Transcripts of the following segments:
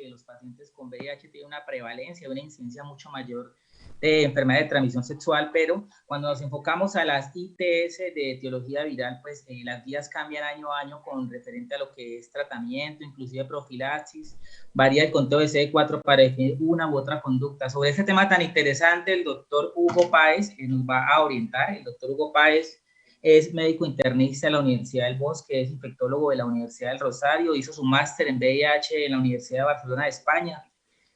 que los pacientes con VIH tienen una prevalencia, una incidencia mucho mayor de enfermedad de transmisión sexual, pero cuando nos enfocamos a las ITS de etiología viral, pues las guías cambian año a año con referente a lo que es tratamiento, inclusive profilaxis, varía el conteo de CD4 para definir una u otra conducta. Sobre este tema tan interesante, el doctor Hugo Páez nos va a orientar. El doctor Hugo Páez es médico internista de la Universidad del Bosque, es infectólogo de la Universidad del Rosario, hizo su máster en VIH en la Universidad de Barcelona de España.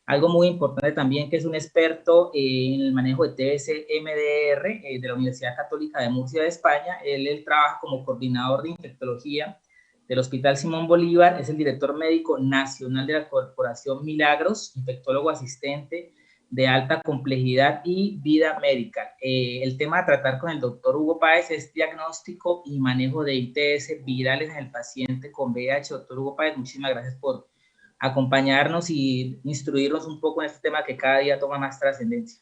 Algo muy importante también, que es un experto en el manejo de TS-MDR de la Universidad Católica de Murcia de España. Él trabaja como coordinador de infectología del Hospital Simón Bolívar, es el director médico nacional de la Corporación Milagros, infectólogo asistente de alta complejidad y vida médica. El tema a tratar con el doctor Hugo Páez es diagnóstico y manejo de ITS virales en el paciente con VIH. Doctor Hugo Páez, muchísimas gracias por acompañarnos y instruirnos un poco en este tema que cada día toma más trascendencia.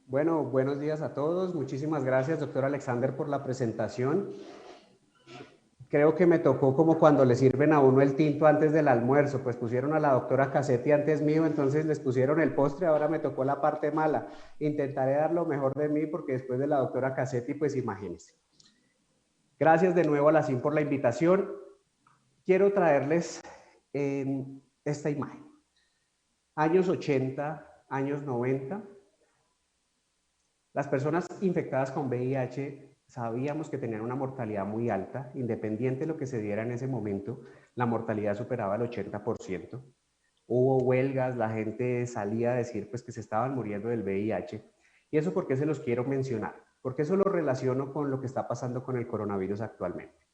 Bueno, buenos días a todos. Muchísimas gracias, doctor Alexander, por la presentación. Creo que me tocó como cuando le sirven a uno el tinto antes del almuerzo, pues pusieron a la doctora Cassetti antes mío, entonces les pusieron el postre, ahora me tocó la parte mala. Intentaré dar lo mejor de mí porque después de la doctora Cassetti, pues imagínense. Gracias de nuevo a la CIN por la invitación. Quiero traerles esta imagen. Años 80, años 90, las personas infectadas con VIH sabíamos que tenían una mortalidad muy alta, independiente de lo que se diera en ese momento, la mortalidad superaba el 80%. Hubo huelgas, la gente salía a decir pues, que se estaban muriendo del VIH. ¿Y eso por qué se los quiero mencionar? Porque eso lo relaciono con lo que está pasando con el coronavirus actualmente.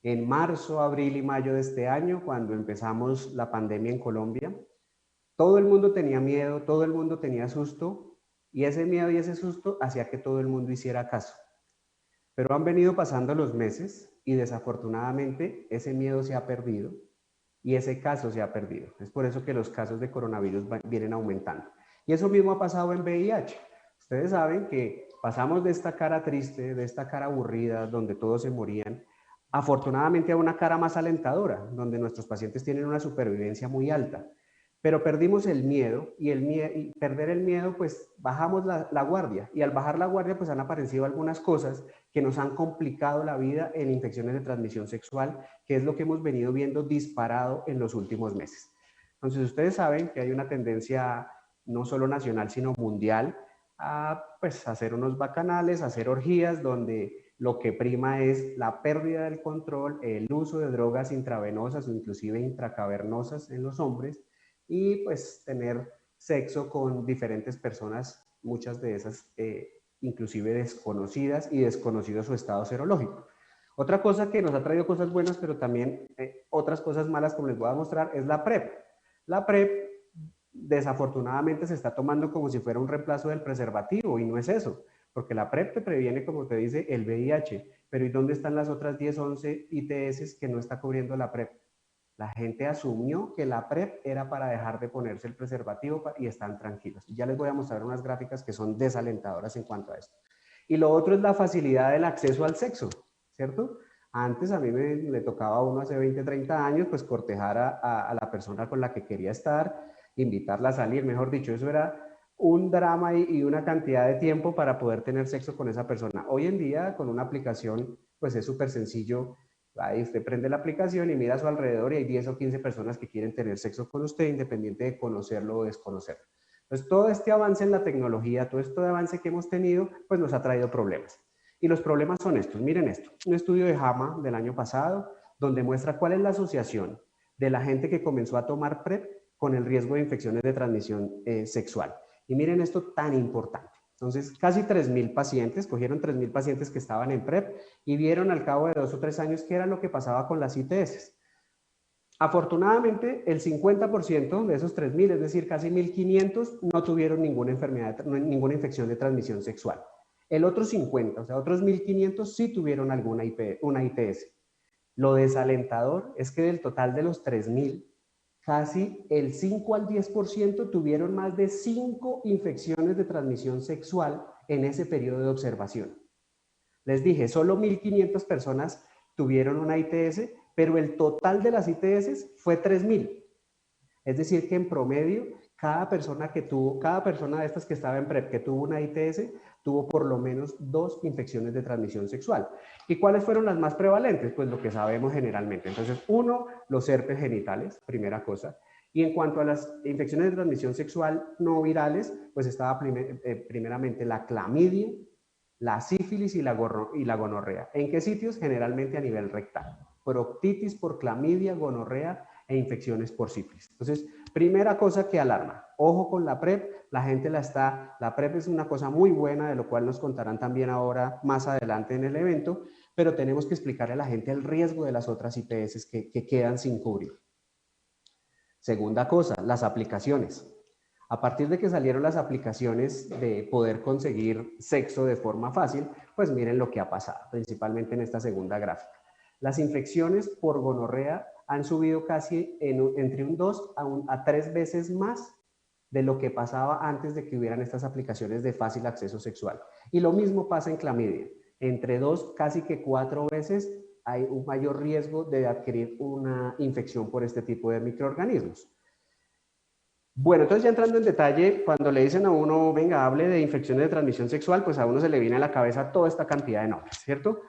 En marzo, abril y mayo de este año, cuando empezamos la pandemia en Colombia, todo el mundo tenía miedo, todo el mundo tenía susto, y ese miedo y ese susto hacía que todo el mundo hiciera caso. Pero han venido pasando los meses y desafortunadamente ese miedo se ha perdido y ese caso se ha perdido. Es por eso que los casos de coronavirus vienen aumentando. Y eso mismo ha pasado en VIH. Ustedes saben que pasamos de esta cara triste, de esta cara aburrida, donde todos se morían, afortunadamente a una cara más alentadora, donde nuestros pacientes tienen una supervivencia muy alta. Pero perdimos el miedo y perder el miedo, pues bajamos la guardia. Y al bajar la guardia, pues han aparecido algunas cosas que nos han complicado la vida en infecciones de transmisión sexual, que es lo que hemos venido viendo disparado en los últimos meses. Entonces, ustedes saben que hay una tendencia no solo nacional, sino mundial, a pues, hacer unos bacanales, a hacer orgías, donde lo que prima es la pérdida del control, el uso de drogas intravenosas o inclusive intracavernosas en los hombres, y pues tener sexo con diferentes personas, muchas de esas inclusive desconocidas y desconocido su estado serológico. Otra cosa que nos ha traído cosas buenas, pero también otras cosas malas, como les voy a mostrar, es la PrEP. La PrEP desafortunadamente se está tomando como si fuera un reemplazo del preservativo y no es eso, porque la PrEP te previene, como te dice, el VIH, pero ¿y dónde están las otras 10, 11 ITS que no está cubriendo la PrEP? La gente asumió que la PrEP era para dejar de ponerse el preservativo y están tranquilos. Ya les voy a mostrar unas gráficas que son desalentadoras en cuanto a esto. Y lo otro es la facilidad del acceso al sexo, ¿cierto? Antes a mí me tocaba a uno hace 20, 30 años, pues cortejar a la persona con la que quería estar, invitarla a salir, mejor dicho, eso era un drama y una cantidad de tiempo para poder tener sexo con esa persona. Hoy en día, con una aplicación, pues es súper sencillo. Ahí usted prende la aplicación y mira a su alrededor y hay 10 o 15 personas que quieren tener sexo con usted, independiente de conocerlo o desconocerlo. Entonces, todo este avance en la tecnología, todo este avance que hemos tenido, pues nos ha traído problemas. Y los problemas son estos. Miren esto. Un estudio de JAMA del año pasado, donde muestra cuál es la asociación de la gente que comenzó a tomar PrEP con el riesgo de infecciones de transmisión sexual. Y miren esto tan importante. Entonces, casi 3.000 pacientes, cogieron 3.000 pacientes que estaban en PrEP y vieron al cabo de 2 o 3 años qué era lo que pasaba con las ITS. Afortunadamente, el 50% de esos 3.000, es decir, casi 1.500, no tuvieron ninguna enfermedad, ninguna infección de transmisión sexual. El otro 50, o sea, otros 1.500 sí tuvieron alguna una ITS. Lo desalentador es que del total de los 3.000, casi el 5 al 10% tuvieron más de 5 infecciones de transmisión sexual en ese periodo de observación. Les dije, solo 1.500 personas tuvieron una ITS, pero el total de las ITS fue 3.000. Es decir, que en promedio, cada persona de estas que estaba en PrEP, que tuvo una ITS, tuvo por lo menos 2 infecciones de transmisión sexual. ¿Y cuáles fueron las más prevalentes? Pues lo que sabemos generalmente. Entonces, uno, los herpes genitales, primera cosa. Y en cuanto a las infecciones de transmisión sexual no virales, pues estaba primeramente la clamidia, la sífilis y la gonorrea. ¿En qué sitios? Generalmente a nivel rectal. Proctitis por clamidia, gonorrea e infecciones por sífilis. Entonces, primera cosa que alarma, ojo con la PrEP, la PrEP es una cosa muy buena, de lo cual nos contarán también ahora más adelante en el evento, pero tenemos que explicarle a la gente el riesgo de las otras IPS que quedan sin cubrir. Segunda cosa, las aplicaciones. A partir de que salieron las aplicaciones de poder conseguir sexo de forma fácil, pues miren lo que ha pasado, principalmente en esta segunda gráfica. Las infecciones por gonorrea han subido casi entre un 2 a 3 veces más de lo que pasaba antes de que hubieran estas aplicaciones de fácil acceso sexual. Y lo mismo pasa en clamidia. Entre 2, casi que 4 veces hay un mayor riesgo de adquirir una infección por este tipo de microorganismos. Bueno, entonces ya entrando en detalle, cuando le dicen a uno, venga, hable de infecciones de transmisión sexual, pues a uno se le viene a la cabeza toda esta cantidad de nombres, ¿cierto?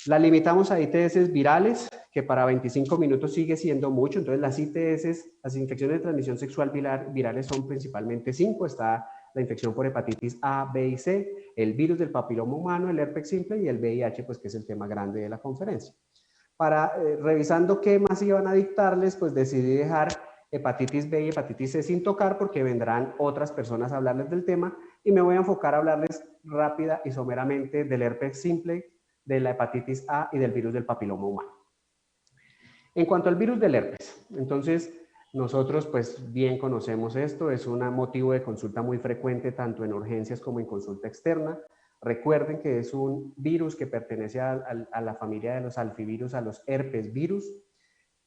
La limitamos a ITS virales, que para 25 minutos sigue siendo mucho. Entonces las ITS, las infecciones de transmisión sexual virales son principalmente 5. Está la infección por hepatitis A, B y C, el virus del papiloma humano, el herpes simple y el VIH, pues que es el tema grande de la conferencia. Revisando qué más iban a dictarles, pues decidí dejar hepatitis B y hepatitis C sin tocar porque vendrán otras personas a hablarles del tema y me voy a enfocar a hablarles rápida y someramente del herpes simple, de la hepatitis A y del virus del papiloma humano. En cuanto al virus del herpes, entonces nosotros pues bien conocemos esto, es un motivo de consulta muy frecuente tanto en urgencias como en consulta externa. Recuerden que es un virus que pertenece a la familia de los alfivirus, a los herpes virus.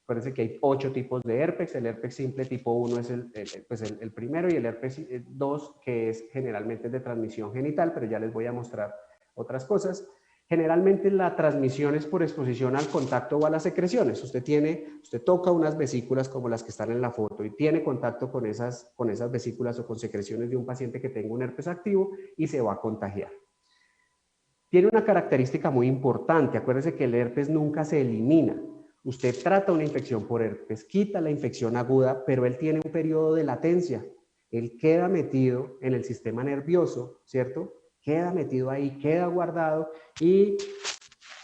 Acuérdense que hay 8 tipos de herpes, el herpes simple tipo 1 es el primero y el herpes 2 que es generalmente de transmisión genital, pero ya les voy a mostrar otras cosas. Generalmente la transmisión es por exposición al contacto o a las secreciones. Usted toca unas vesículas como las que están en la foto y tiene contacto con esas vesículas o con secreciones de un paciente que tenga un herpes activo y se va a contagiar. Tiene una característica muy importante. Acuérdese que el herpes nunca se elimina. Usted trata una infección por herpes, quita la infección aguda, pero él tiene un periodo de latencia. Él queda metido en el sistema nervioso, ¿cierto? Queda metido ahí, queda guardado y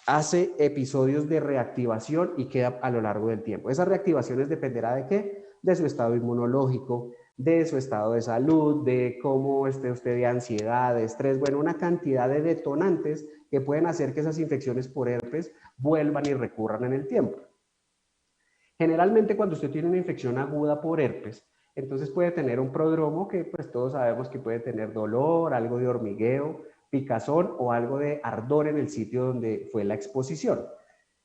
hace episodios de reactivación y queda a lo largo del tiempo. Esas reactivaciones dependerá de qué? De su estado inmunológico, de su estado de salud, de cómo esté usted de ansiedad, de estrés, bueno, una cantidad de detonantes que pueden hacer que esas infecciones por herpes vuelvan y recurran en el tiempo. Generalmente cuando usted tiene una infección aguda por herpes, entonces puede tener un prodromo que pues todos sabemos que puede tener dolor, algo de hormigueo, picazón o algo de ardor en el sitio donde fue la exposición.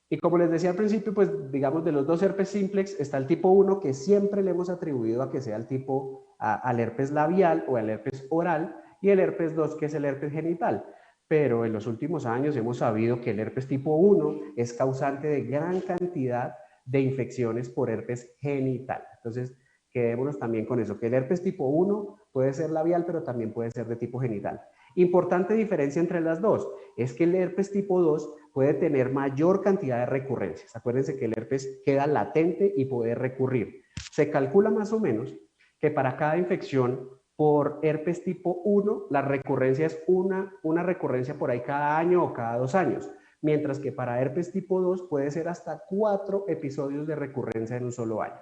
Y como les decía al principio, pues digamos de los 2 herpes simplex está el tipo 1 que siempre le hemos atribuido a que sea el tipo al herpes labial o al herpes oral y el herpes 2 que es el herpes genital. Pero en los últimos años hemos sabido que el herpes tipo 1 es causante de gran cantidad de infecciones por herpes genital. Entonces, quedémonos también con eso, que el herpes tipo 1 puede ser labial, pero también puede ser de tipo genital. Importante diferencia entre las dos, es que el herpes tipo 2 puede tener mayor cantidad de recurrencias. Acuérdense que el herpes queda latente y puede recurrir. Se calcula más o menos que para cada infección por herpes tipo 1, la recurrencia es una recurrencia por ahí cada año o cada 2 años. Mientras que para herpes tipo 2 puede ser hasta 4 episodios de recurrencia en un solo año.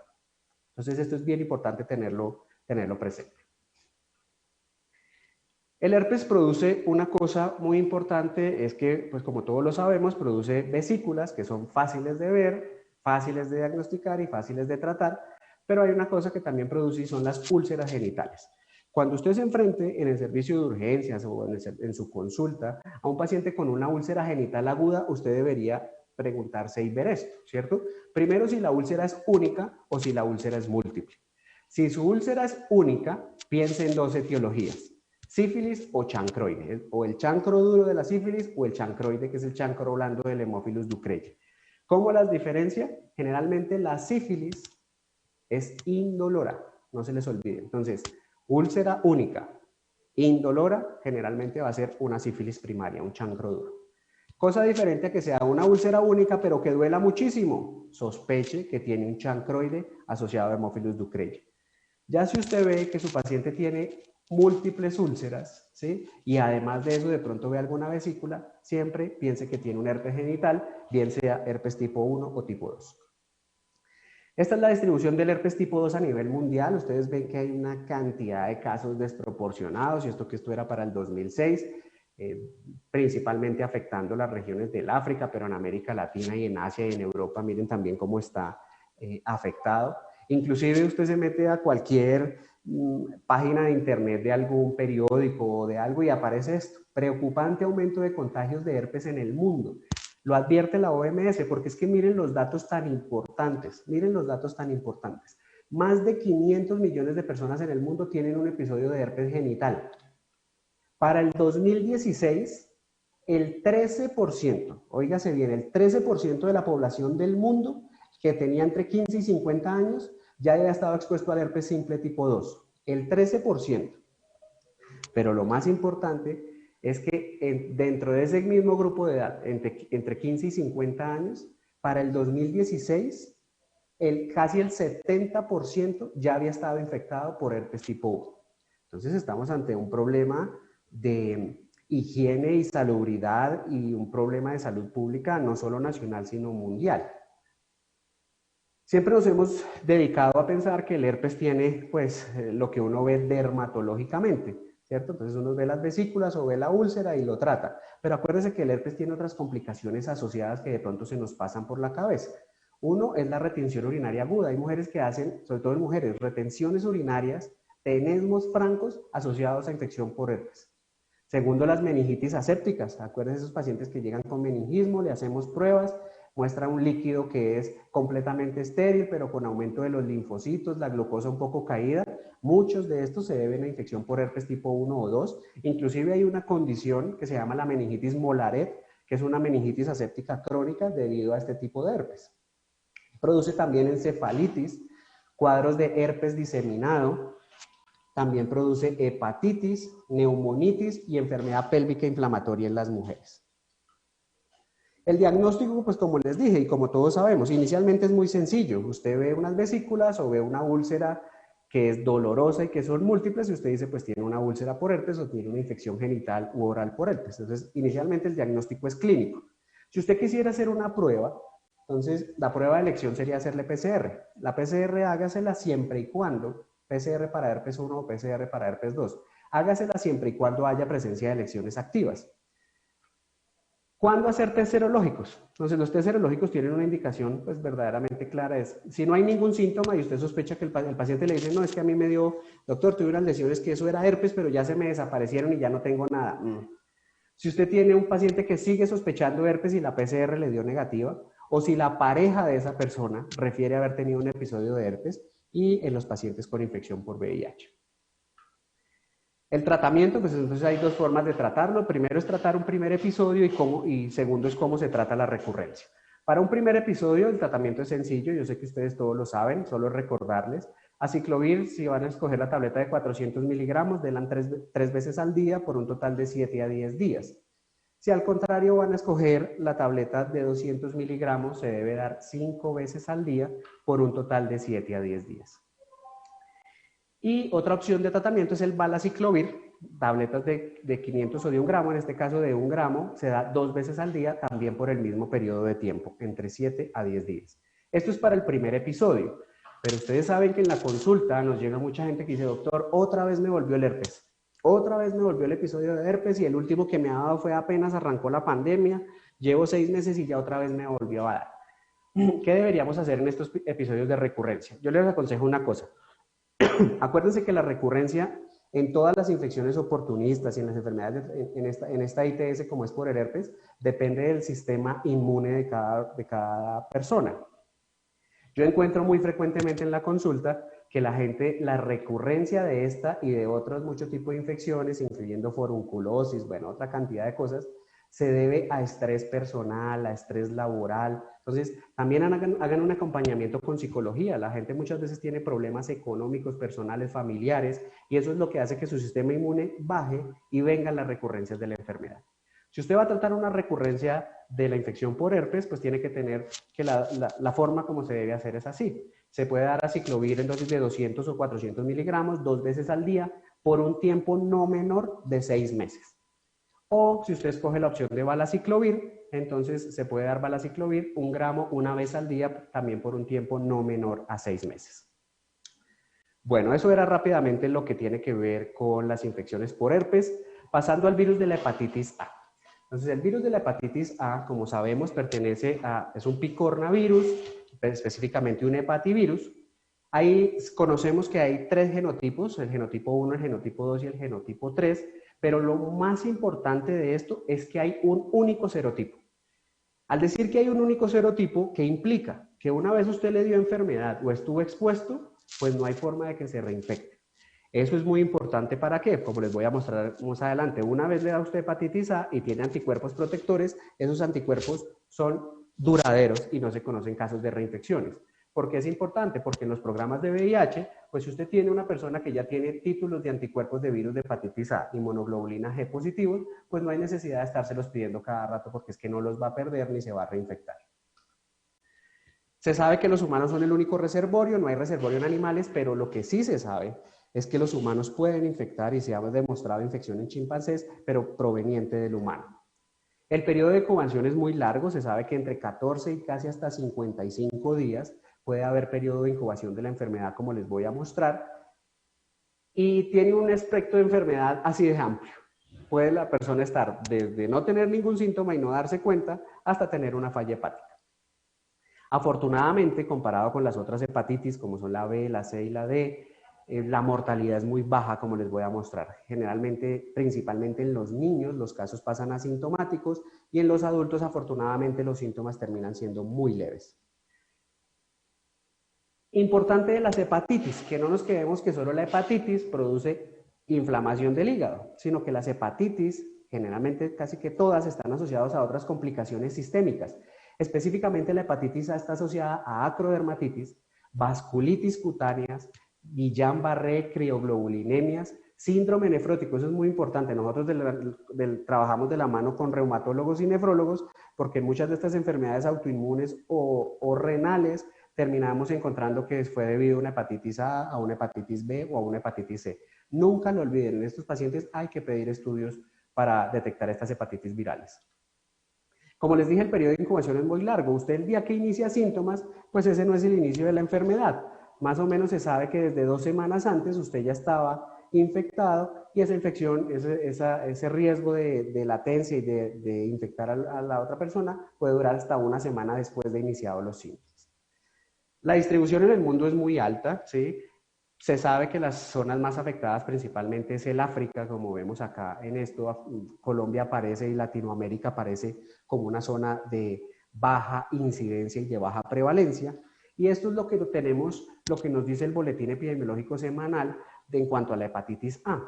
Entonces esto es bien importante tenerlo presente. El herpes produce una cosa muy importante, es que, pues como todos lo sabemos, produce vesículas que son fáciles de ver, fáciles de diagnosticar y fáciles de tratar, pero hay una cosa que también produce y son las úlceras genitales. Cuando usted se enfrente en el servicio de urgencias o en su consulta a un paciente con una úlcera genital aguda, usted debería preguntarse y ver esto, ¿cierto? Primero, si la úlcera es única o si la úlcera es múltiple. Si su úlcera es única, piense en 2 etiologías, sífilis o chancroide, o el chancro duro de la sífilis o el chancroide, que es el chancro blando del Haemophilus ducreyi. ¿Cómo las diferencia? Generalmente la sífilis es indolora, no se les olvide. Entonces, úlcera única, indolora, generalmente va a ser una sífilis primaria, un chancro duro. Cosa diferente a que sea una úlcera única, pero que duela muchísimo. Sospeche que tiene un chancroide asociado a Haemophilus ducreyi. Ya si usted ve que su paciente tiene múltiples úlceras, ¿sí? Y además de eso de pronto ve alguna vesícula, siempre piense que tiene un herpes genital, bien sea herpes tipo 1 o tipo 2. Esta es la distribución del herpes tipo 2 a nivel mundial. Ustedes ven que hay una cantidad de casos desproporcionados, y esto era para el 2006, principalmente afectando las regiones del África, pero en América Latina y en Asia y en Europa, miren también cómo está afectado. Inclusive usted se mete a cualquier página de internet de algún periódico o de algo y aparece esto: preocupante aumento de contagios de herpes en el mundo. Lo advierte la OMS, porque es que miren los datos tan importantes, miren los datos tan importantes. Más de 500 millones de personas en el mundo tienen un episodio de herpes genital. Para el 2016, el 13%, óigase bien, el 13% de la población del mundo que tenía entre 15 y 50 años ya había estado expuesto al herpes simple tipo 2. El 13%. Pero lo más importante es que dentro de ese mismo grupo de edad, entre 15 y 50 años, para el 2016, casi el 70% ya había estado infectado por herpes tipo 1. Entonces estamos ante un problema de higiene y salubridad y un problema de salud pública no solo nacional, sino mundial. Siempre nos hemos dedicado a pensar que el herpes tiene, pues, lo que uno ve dermatológicamente, ¿cierto? Entonces uno ve las vesículas o ve la úlcera y lo trata. Pero acuérdense que el herpes tiene otras complicaciones asociadas que de pronto se nos pasan por la cabeza. Uno es la retención urinaria aguda. Hay mujeres que hacen, sobre todo en mujeres, retenciones urinarias, tenesmos francos asociados a infección por herpes. Segundo, las meningitis asépticas. Acuérdense esos pacientes que llegan con meningismo, le hacemos pruebas, muestra un líquido que es completamente estéril, pero con aumento de los linfocitos, la glucosa un poco caída. Muchos de estos se deben a infección por herpes tipo 1 o 2. Inclusive hay una condición que se llama la meningitis Molaret, que es una meningitis aséptica crónica debido a este tipo de herpes. Produce también encefalitis, cuadros de herpes diseminado, también produce hepatitis, neumonitis y enfermedad pélvica inflamatoria en las mujeres. El diagnóstico, pues como les dije y como todos sabemos, inicialmente es muy sencillo. Usted ve unas vesículas o ve una úlcera que es dolorosa y que son múltiples, y usted dice, pues tiene una úlcera por herpes o tiene una infección genital u oral por herpes. Entonces, inicialmente el diagnóstico es clínico. Si usted quisiera hacer una prueba, entonces la prueba de elección sería hacerle PCR. La PCR hágasela siempre y cuando, PCR para herpes 1 o PCR para herpes 2, hágasela siempre y cuando haya presencia de lesiones activas. ¿Cuándo hacer test serológicos? Entonces, los test serológicos tienen una indicación pues verdaderamente clara. Es, si no hay ningún síntoma y usted sospecha que el paciente le dice, no, es que a mí me dio, doctor, tuve unas lesiones que eso era herpes, pero ya se me desaparecieron y ya no tengo nada. Si usted tiene un paciente que sigue sospechando herpes y la PCR le dio negativa, o si la pareja de esa persona refiere a haber tenido un episodio de herpes, y en los pacientes con infección por VIH. El tratamiento, pues entonces hay dos formas de tratarlo. Primero es tratar un primer episodio y segundo es cómo se trata la recurrencia. Para un primer episodio el tratamiento es sencillo, yo sé que ustedes todos lo saben, solo recordarles. Aciclovir, si van a escoger la tableta de 400 miligramos, denla tres veces al día por un total de 7 a 10 días. Si al contrario van a escoger la tableta de 200 miligramos, se debe dar 5 veces al día por un total de 7 a 10 días. Y otra opción de tratamiento es el valaciclovir, tabletas de 500 o de 1 gramo, en este caso de 1 gramo, se da 2 veces al día, también por el mismo periodo de tiempo, entre 7 a 10 días. Esto es para el primer episodio, pero ustedes saben que en la consulta nos llega mucha gente que dice, doctor, otra vez me volvió el herpes, otra vez me volvió el episodio de herpes y el último que me ha dado fue apenas arrancó la pandemia, llevo 6 meses y ya otra vez me volvió a dar. ¿Qué deberíamos hacer en estos episodios de recurrencia? Yo les aconsejo una cosa. Acuérdense que la recurrencia en todas las infecciones oportunistas y en las enfermedades en esta ITS, como es por el herpes, depende del sistema inmune de cada persona. Yo encuentro muy frecuentemente en la consulta que la gente, la recurrencia de esta y de otros muchos tipos de infecciones, incluyendo forunculosis, bueno, otra cantidad de cosas, se debe a estrés personal, a estrés laboral. Entonces, también hagan un acompañamiento con psicología. La gente muchas veces tiene problemas económicos, personales, familiares, y eso es lo que hace que su sistema inmune baje y vengan las recurrencias de la enfermedad. Si usted va a tratar una recurrencia de la infección por herpes, pues tiene que tener que la forma como se debe hacer es así. Se puede dar aciclovir en dosis de 200 o 400 miligramos 2 veces al día por un tiempo no menor de 6 meses. O si usted escoge la opción de valaciclovir, entonces se puede dar valaciclovir 1 gramo una vez al día, también por un tiempo no menor a 6 meses. Bueno, eso era rápidamente lo que tiene que ver con las infecciones por herpes, pasando al virus de la hepatitis A. Entonces, el virus de la hepatitis A, como sabemos, es un picornavirus, específicamente un hepativirus. Ahí conocemos que hay 3 genotipos, el genotipo 1, el genotipo 2 y el genotipo 3, pero lo más importante de esto es que hay un único serotipo. Al decir que hay un único serotipo, ¿qué implica? Que una vez usted le dio enfermedad o estuvo expuesto, pues no hay forma de que se reinfecte. Eso es muy importante. ¿Para qué? Como les voy a mostrar más adelante, una vez le da usted hepatitis A y tiene anticuerpos protectores, esos anticuerpos son duraderos y no se conocen casos de reinfecciones. ¿Por qué es importante? Porque en los programas de VIH, pues si usted tiene una persona que ya tiene títulos de anticuerpos de virus de hepatitis A y monoglobulina G positivos, pues no hay necesidad de estárselos pidiendo cada rato porque es que no los va a perder ni se va a reinfectar. Se sabe que los humanos son el único reservorio, no hay reservorio en animales, pero lo que sí se sabe es que los humanos pueden infectar y se ha demostrado infección en chimpancés, pero proveniente del humano. El periodo de incubación es muy largo, se sabe que entre 14 y casi hasta 55 días puede haber periodo de incubación de la enfermedad, como les voy a mostrar, y tiene un espectro de enfermedad así de amplio. Puede la persona estar desde no tener ningún síntoma y no darse cuenta hasta tener una falla hepática. Afortunadamente, comparado con las otras hepatitis, como son la B, la C y la D, la mortalidad es muy baja, como les voy a mostrar. Generalmente, principalmente en los niños, los casos pasan asintomáticos y en los adultos, afortunadamente, los síntomas terminan siendo muy leves. Importante de las hepatitis, que no nos quedemos que solo la hepatitis produce inflamación del hígado, sino que las hepatitis, generalmente casi que todas, están asociadas a otras complicaciones sistémicas. Específicamente la hepatitis A está asociada a acrodermatitis, vasculitis cutáneas, Guillain-Barré, crioglobulinemias, síndrome nefrótico. Eso es muy importante. Nosotros trabajamos de la mano con reumatólogos y nefrólogos porque en muchas de estas enfermedades autoinmunes o renales terminamos encontrando que fue debido a una hepatitis A una hepatitis B o a una hepatitis C. Nunca lo olviden, en estos pacientes hay que pedir estudios para detectar estas hepatitis virales. Como les dije, el periodo de incubación es muy largo. Usted el día que inicia síntomas, pues ese no es el inicio de la enfermedad. Más o menos se sabe que desde 2 semanas antes usted ya estaba infectado y esa infección, ese riesgo de latencia y de infectar a la otra persona puede durar hasta 1 semana después de iniciados los síntomas. La distribución en el mundo es muy alta, ¿sí? Se sabe que las zonas más afectadas principalmente es el África, como vemos acá en esto. Colombia aparece y Latinoamérica aparece como una zona de baja incidencia y de baja prevalencia. Y esto es lo que tenemos, lo que nos dice el boletín epidemiológico semanal en cuanto a la hepatitis A.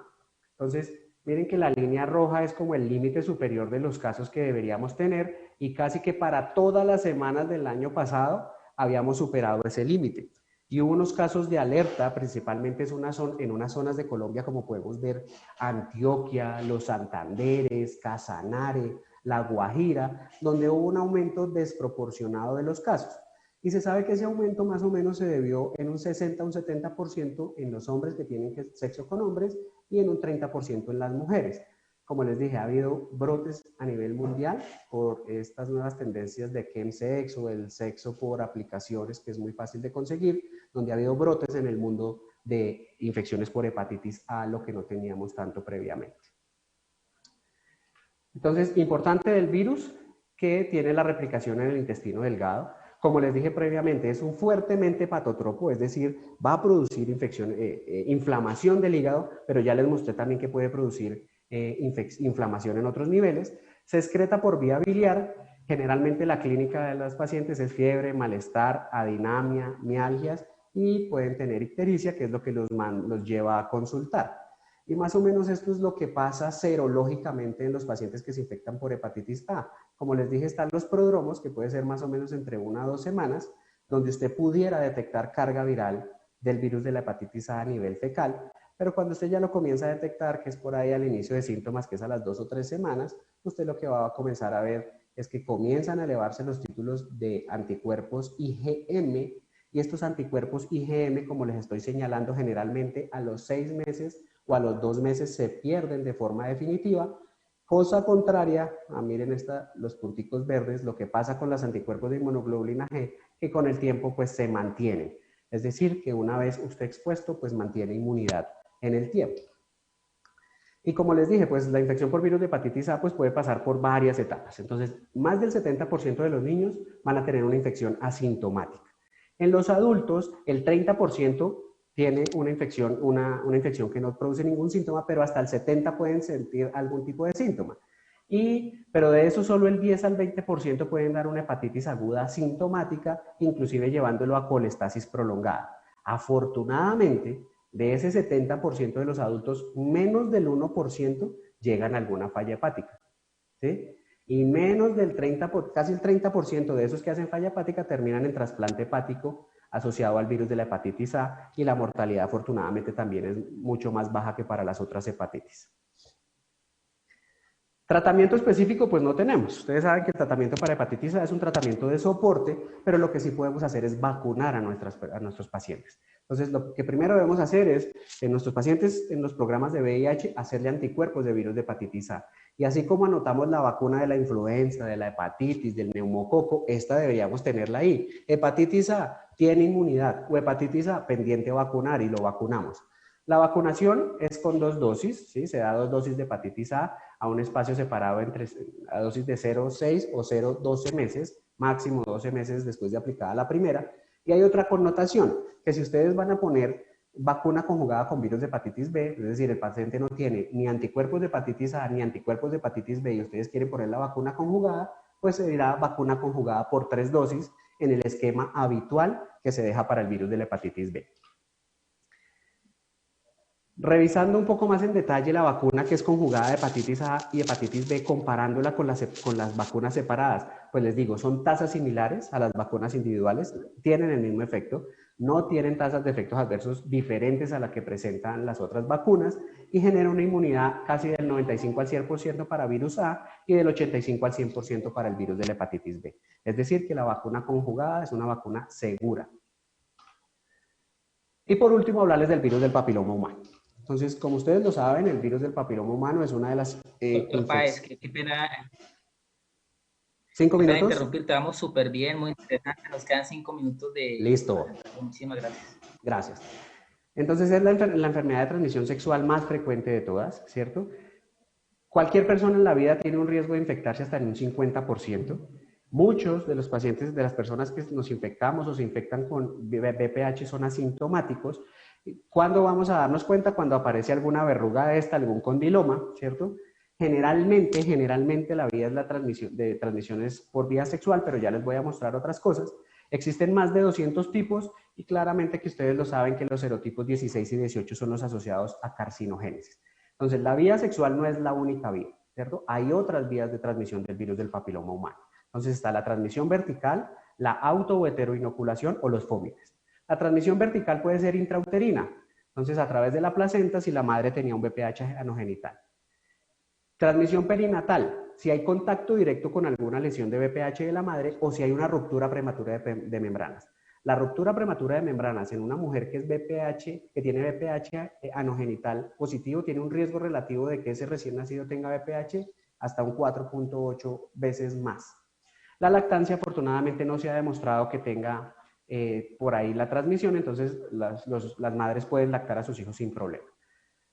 Entonces, miren que la línea roja es como el límite superior de los casos que deberíamos tener y casi que para todas las semanas del año pasado habíamos superado ese límite. Y hubo unos casos de alerta, principalmente en unas zonas de Colombia, como podemos ver, Antioquia, los Santanderes, Casanare, La Guajira, donde hubo un aumento desproporcionado de los casos. Y se sabe que ese aumento más o menos se debió en un 60 a un 70% en los hombres que tienen sexo con hombres y en un 30% en las mujeres. Como les dije, ha habido brotes a nivel mundial por estas nuevas tendencias de chemsex o el sexo por aplicaciones, que es muy fácil de conseguir, donde ha habido brotes en el mundo de infecciones por hepatitis A, lo que no teníamos tanto previamente. Entonces, importante del virus, que tiene la replicación en el intestino delgado. Como les dije previamente, es un fuertemente hepatotropo, es decir, va a producir inflamación del hígado, pero ya les mostré también que puede producir inflamación en otros niveles. Se excreta por vía biliar. Generalmente la clínica de los pacientes es fiebre, malestar, adinamia, mialgias y pueden tener ictericia, que es lo que los lleva a consultar. Y más o menos esto es lo que pasa serológicamente en los pacientes que se infectan por hepatitis A. Como les dije, están los prodromos, que puede ser más o menos entre 1 a 2 semanas, donde usted pudiera detectar carga viral del virus de la hepatitis A nivel fecal, pero cuando usted ya lo comienza a detectar, que es por ahí al inicio de síntomas, que es a las 2 o 3 semanas, usted lo que va a comenzar a ver es que comienzan a elevarse los títulos de anticuerpos IgM, y estos anticuerpos IgM, como les estoy señalando, generalmente a los 6 meses o a los 2 meses se pierden de forma definitiva. Cosa contraria, miren los punticos verdes, lo que pasa con los anticuerpos de inmunoglobulina G, que con el tiempo pues se mantienen. Es decir, que una vez usted expuesto, pues mantiene inmunidad en el tiempo. Y como les dije, pues la infección por virus de hepatitis A pues puede pasar por varias etapas. Entonces, más del 70% de los niños van a tener una infección asintomática. En los adultos, el 30% tiene una infección que no produce ningún síntoma, pero hasta el 70% pueden sentir algún tipo de síntoma. Pero de eso solo el 10 al 20% pueden dar una hepatitis aguda asintomática, inclusive llevándolo a colestasis prolongada. Afortunadamente, de ese 70% de los adultos, menos del 1% llegan a alguna falla hepática, ¿sí? Y menos del 30%, casi el 30% de esos que hacen falla hepática terminan en trasplante hepático asociado al virus de la hepatitis A, y la mortalidad afortunadamente también es mucho más baja que para las otras hepatitis. Tratamiento específico pues no tenemos. Ustedes saben que el tratamiento para hepatitis A es un tratamiento de soporte, pero lo que sí podemos hacer es vacunar a nuestros pacientes. Entonces, lo que primero debemos hacer es, en nuestros pacientes, en los programas de VIH, hacerle anticuerpos de virus de hepatitis A. Y así como anotamos la vacuna de la influenza, de la hepatitis, del neumococo, esta deberíamos tenerla ahí. Hepatitis A tiene inmunidad, o hepatitis A pendiente a vacunar, y lo vacunamos. La vacunación es con 2 dosis, ¿sí? Se da 2 dosis de hepatitis A un espacio separado entre a dosis de 0,6 o 0,12 meses, máximo 12 meses después de aplicada la primera. Y hay otra connotación, que si ustedes van a poner vacuna conjugada con virus de hepatitis B, es decir, el paciente no tiene ni anticuerpos de hepatitis A ni anticuerpos de hepatitis B y ustedes quieren poner la vacuna conjugada, pues se dirá vacuna conjugada por 3 dosis en el esquema habitual que se deja para el virus de la hepatitis B. Revisando un poco más en detalle la vacuna que es conjugada de hepatitis A y hepatitis B, comparándola con las vacunas separadas, pues les digo, son tasas similares a las vacunas individuales, tienen el mismo efecto, no tienen tasas de efectos adversos diferentes a las que presentan las otras vacunas y generan una inmunidad casi del 95 al 100% para virus A y del 85 al 100% para el virus de la hepatitis B. Es decir, que la vacuna conjugada es una vacuna segura. Y por último, hablarles del virus del papiloma humano. Entonces, como ustedes lo saben, el virus del papiloma humano es una de las... Doctor Páez, qué pena. 5 Qué pena minutos. interrumpirte, vamos súper bien, muy interesante. Nos quedan 5 minutos de... Listo. Muchísimas gracias. Gracias. Entonces, es la enfermedad de transmisión sexual más frecuente de todas, ¿cierto? Cualquier persona en la vida tiene un riesgo de infectarse hasta en un 50%. Muchos de los pacientes, de las personas que nos infectamos o se infectan con VPH son asintomáticos. ¿Cuándo vamos a darnos cuenta? Cuando aparece alguna verruga de esta, algún condiloma, ¿cierto? Generalmente la vía es la transmisiones por vía sexual, pero ya les voy a mostrar otras cosas. Existen más de 200 tipos y claramente que ustedes lo saben que los serotipos 16 y 18 son los asociados a carcinogénesis. Entonces, la vía sexual no es la única vía, ¿cierto? Hay otras vías de transmisión del virus del papiloma humano. Entonces, está la transmisión vertical, la auto o heteroinoculación o los fómites. La transmisión vertical puede ser intrauterina, entonces a través de la placenta si la madre tenía un VPH anogenital. Transmisión perinatal, si hay contacto directo con alguna lesión de VPH de la madre o si hay una ruptura prematura de membranas. La ruptura prematura de membranas en una mujer que es que tiene VPH anogenital positivo tiene un riesgo relativo de que ese recién nacido tenga VPH hasta un 4.8 veces más. La lactancia afortunadamente no se ha demostrado que tenga por ahí la transmisión, entonces las madres pueden lactar a sus hijos sin problema.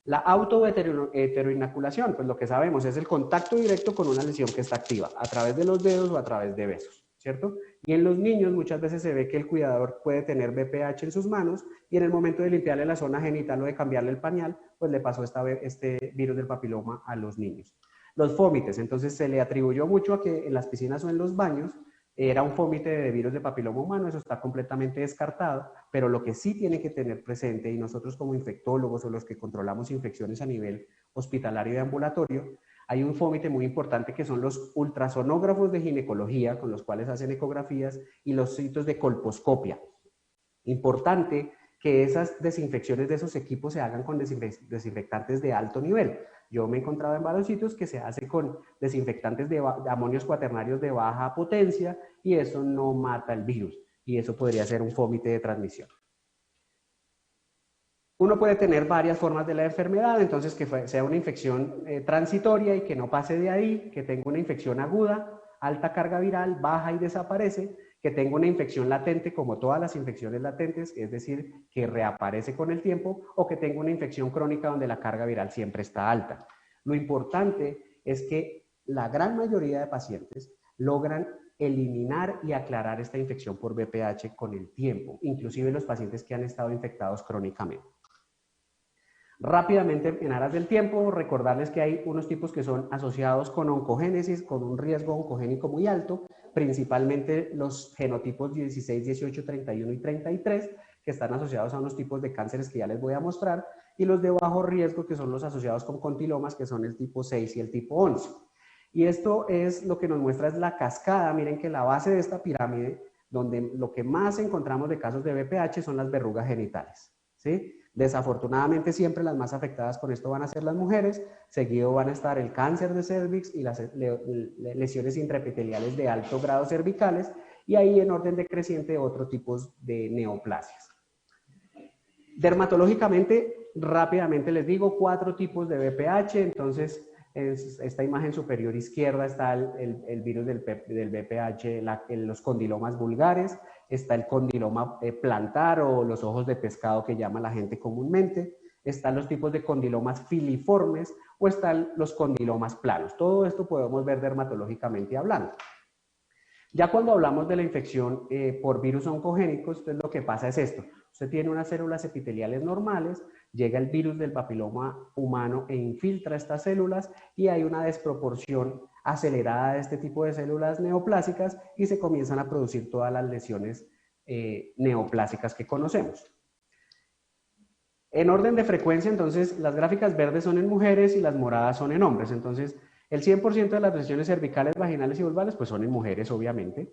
La auto-heteroinoculación, pues lo que sabemos es el contacto directo con una lesión que está activa, a través de los dedos o a través de besos, ¿cierto? Y en los niños muchas veces se ve que el cuidador puede tener VPH en sus manos y en el momento de limpiarle la zona genital o de cambiarle el pañal, pues le pasó este virus del papiloma a los niños. Los fómites, entonces se le atribuyó mucho a que en las piscinas o en los baños era un fómite de virus de papiloma humano, eso está completamente descartado, pero lo que sí tiene que tener presente, y nosotros como infectólogos o los que controlamos infecciones a nivel hospitalario y ambulatorio, hay un fómite muy importante que son los ultrasonógrafos de ginecología, con los cuales hacen ecografías, y los sitios de colposcopia. Importante que esas desinfecciones de esos equipos se hagan con desinfectantes de alto nivel. Yo me he encontrado en varios sitios que se hace con desinfectantes de amonios cuaternarios de baja potencia y eso no mata el virus y eso podría ser un fómite de transmisión. Uno puede tener varias formas de la enfermedad, entonces que sea una infección transitoria y que no pase de ahí, que tenga una infección aguda, alta carga viral, baja y desaparece, que tenga una infección latente como todas las infecciones latentes, es decir, que reaparece con el tiempo, o que tenga una infección crónica donde la carga viral siempre está alta. Lo importante es que la gran mayoría de pacientes logran eliminar y aclarar esta infección por VPH con el tiempo, inclusive los pacientes que han estado infectados crónicamente. Rápidamente, en aras del tiempo, recordarles que hay unos tipos que son asociados con oncogénesis, con un riesgo oncogénico muy alto, principalmente los genotipos 16, 18, 31 y 33, que están asociados a unos tipos de cánceres que ya les voy a mostrar, y los de bajo riesgo, que son los asociados con contilomas, que son el tipo 6 y el tipo 11. Y esto es lo que nos muestra es la cascada. Miren que la base de esta pirámide, donde lo que más encontramos de casos de VPH son las verrugas genitales, ¿sí? Desafortunadamente siempre las más afectadas con esto van a ser las mujeres, seguido van a estar el cáncer de cervix y las lesiones intraepiteliales de alto grado cervicales y ahí en orden decreciente otros tipos de neoplasias. Dermatológicamente, rápidamente les digo 4 tipos de VPH, entonces en esta imagen superior izquierda está el virus del VPH, los condilomas vulgares, está el condiloma plantar o los ojos de pescado que llama la gente comúnmente, están los tipos de condilomas filiformes o están los condilomas planos. Todo esto podemos ver dermatológicamente hablando. Ya cuando hablamos de la infección por virus oncogénicos, entonces lo que pasa es esto. Usted tiene unas células epiteliales normales, llega el virus del papiloma humano e infiltra estas células y hay una desproporción acelerada de este tipo de células neoplásicas y se comienzan a producir todas las lesiones neoplásicas que conocemos. En orden de frecuencia, entonces, las gráficas verdes son en mujeres y las moradas son en hombres. Entonces, el 100% de las lesiones cervicales, vaginales y vulvales, pues son en mujeres, obviamente.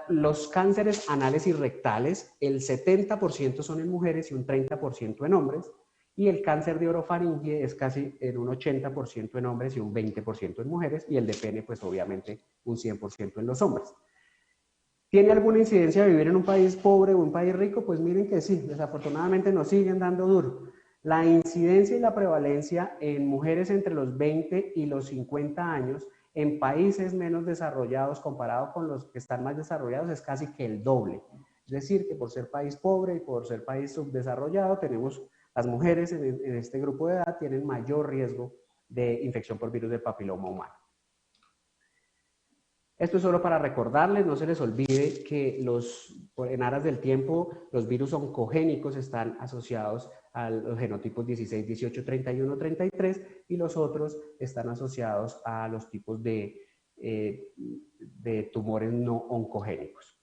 Los cánceres anales y rectales, el 70% son en mujeres y un 30% en hombres. Y el cáncer de orofaringe es casi en un 80% en hombres y un 20% en mujeres. Y el de pene, pues obviamente un 100% en los hombres. ¿Tiene alguna incidencia vivir en un país pobre o un país rico? Pues miren que sí, desafortunadamente nos siguen dando duro. La incidencia y la prevalencia en mujeres entre los 20 y los 50 años en países menos desarrollados comparado con los que están más desarrollados es casi que el doble. Es decir, que por ser país pobre y por ser país subdesarrollado, las mujeres en este grupo de edad tienen mayor riesgo de infección por virus del papiloma humano. Esto es solo para recordarles, no se les olvide que en aras del tiempo los virus oncogénicos están asociados a los genotipos 16, 18, 31, 33 y los otros están asociados a los tipos de tumores no oncogénicos.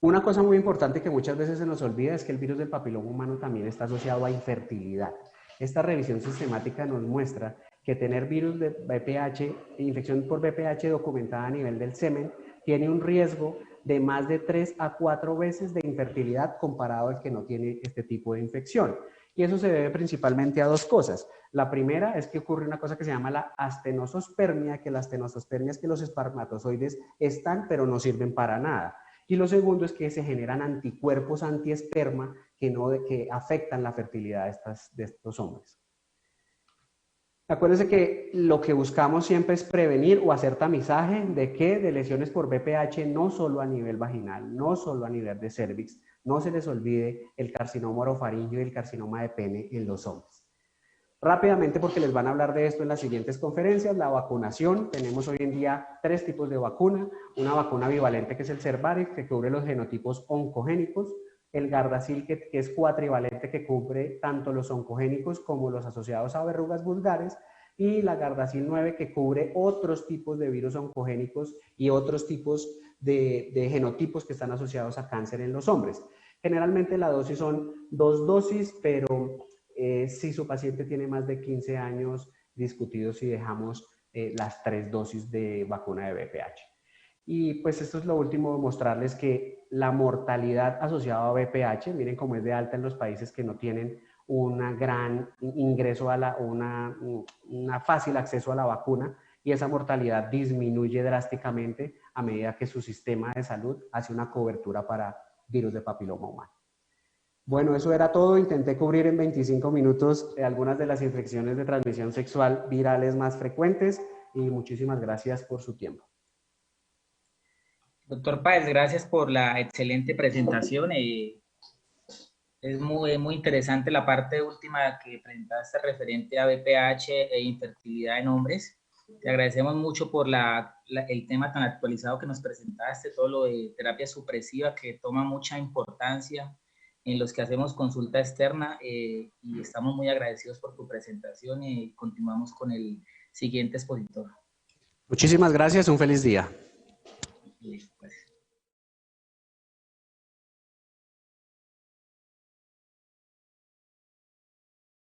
Una cosa muy importante que muchas veces se nos olvida es que el virus del papiloma humano también está asociado a infertilidad. Esta revisión sistemática nos muestra que tener virus de VPH, infección por VPH documentada a nivel del semen, tiene un riesgo de más de 3 a 4 veces de infertilidad comparado al que no tiene este tipo de infección. Y eso se debe principalmente a 2 cosas. La primera es que ocurre una cosa que se llama la astenosospermia, que la astenosospermia es que los espermatozoides están pero no sirven para nada. Y lo segundo es que se generan anticuerpos antiesperma que afectan la fertilidad de estos hombres. Acuérdense que lo que buscamos siempre es prevenir o hacer tamizaje de lesiones por VPH, no solo a nivel vaginal, no solo a nivel de cervix. No se les olvide el carcinoma orofaringeo y el carcinoma de pene en los hombres. Rápidamente, porque les van a hablar de esto en las siguientes conferencias, la vacunación. Tenemos hoy en día 3 tipos de vacuna. Una vacuna bivalente que es el Cervarix, que cubre los genotipos oncogénicos. El Gardasil, que es cuatrivalente, que cubre tanto los oncogénicos como los asociados a verrugas vulgares, y la Gardasil 9, que cubre otros tipos de virus oncogénicos y otros tipos de genotipos que están asociados a cáncer en los hombres. Generalmente la dosis son 2 dosis, pero si su paciente tiene más de 15 años, discutido si dejamos las 3 dosis de vacuna de VPH. Y pues esto es lo último, mostrarles que la mortalidad asociada a VPH, miren cómo es de alta en los países que no tienen un gran ingreso a una fácil acceso a la vacuna, y esa mortalidad disminuye drásticamente a medida que su sistema de salud hace una cobertura para virus de papiloma humano. Bueno, eso era todo. Intenté cubrir en 25 minutos algunas de las infecciones de transmisión sexual virales más frecuentes, y muchísimas gracias por su tiempo. Doctor Páez, gracias por la excelente presentación. Es muy interesante la parte última que presentaste referente a VPH e infertilidad en hombres. Te agradecemos mucho por el tema tan actualizado que nos presentaste, todo lo de terapia supresiva que toma mucha importancia en los que hacemos consulta externa, y estamos muy agradecidos por tu presentación y continuamos con el siguiente expositor. Muchísimas gracias, un feliz día. Listo, pues.